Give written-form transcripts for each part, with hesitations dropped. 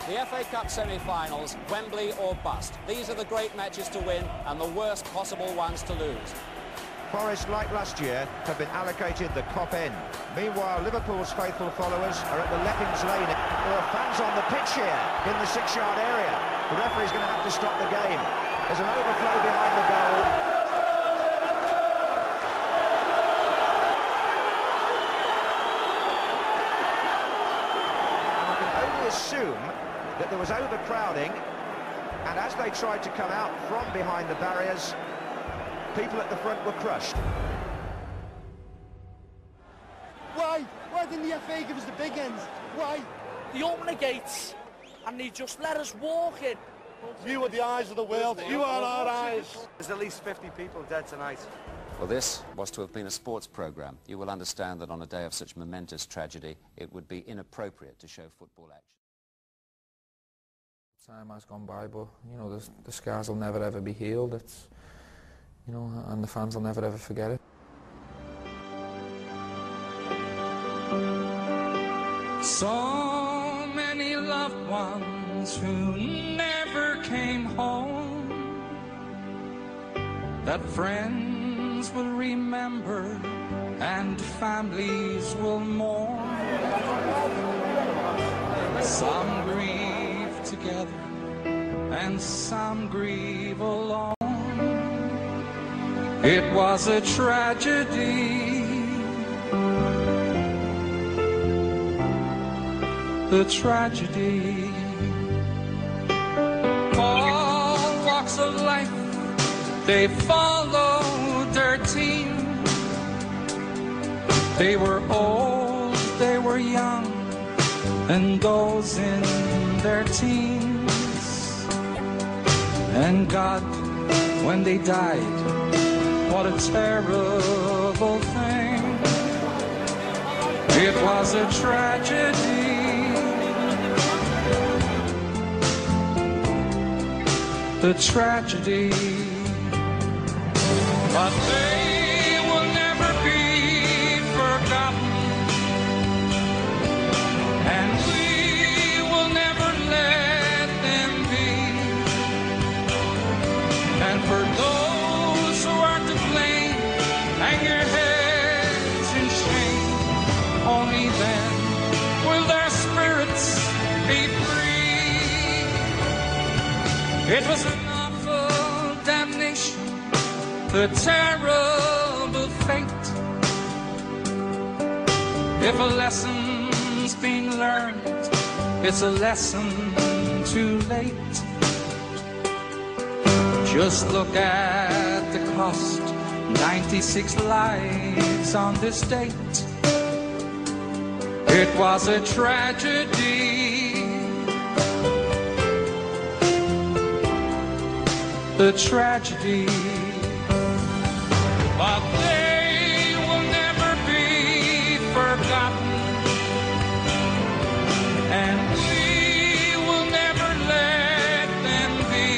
The FA Cup semi-finals, Wembley or bust. These are the great matches to win and the worst possible ones to lose. Forest, like last year, have been allocated the Kop end. Meanwhile, Liverpool's faithful followers are at the Leppings Lane. There are fans on the pitch here in the 6-yard area. The referee's going to have to stop the game. There's an overflow behind the goal. I can only assume that there was overcrowding, and as they tried to come out from behind the barriers, people at the front were crushed. Why? Why didn't the FA give us the big ends? Why? They open the gates and they just let us walk in. You are the eyes of the world. You are our eyes. There's at least 50 people dead tonight. Well, this was to have been a sports programme. You will understand that on a day of such momentous tragedy, it would be inappropriate to show football action. Time has gone by, but you know the scars will never ever be healed. It's, you know, and the fans will never ever forget it. So many loved ones who never came home, that friends will remember and families will mourn. Some grieve together and some grieve alone. It was a tragedy, the tragedy. All walks of life, they followed their team. They were old, they were young, and those in their teens. And God, when they died, what a terrible thing. It was a tragedy, the tragedy. But they will never be forgotten, and we will never let them be. And for those who are to blame, hang your heads in shame. Only then will their spirits be free. It was an awful damnation, the terrible fate. If a lesson's been learned, it's a lesson too late. Just look at the cost, 96 lives on this date. It was a tragedy, the tragedy. But they will never be forgotten, and we will never let them be.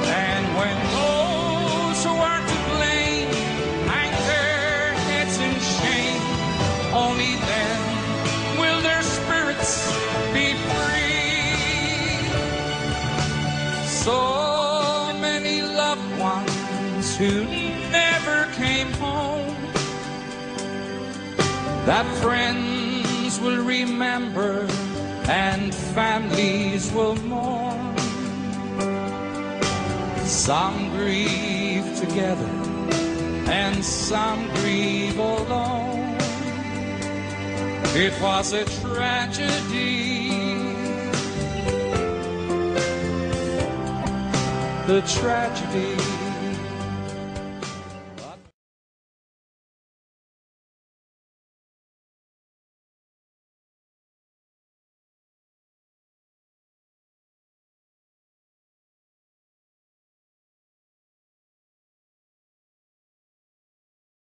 And when those who are to blame hang their heads in shame, only then will their spirits be free. So many loved ones who never came home, that friends will remember and families will mourn. Some grieve together and some grieve alone. It was a tragedy, the tragedy.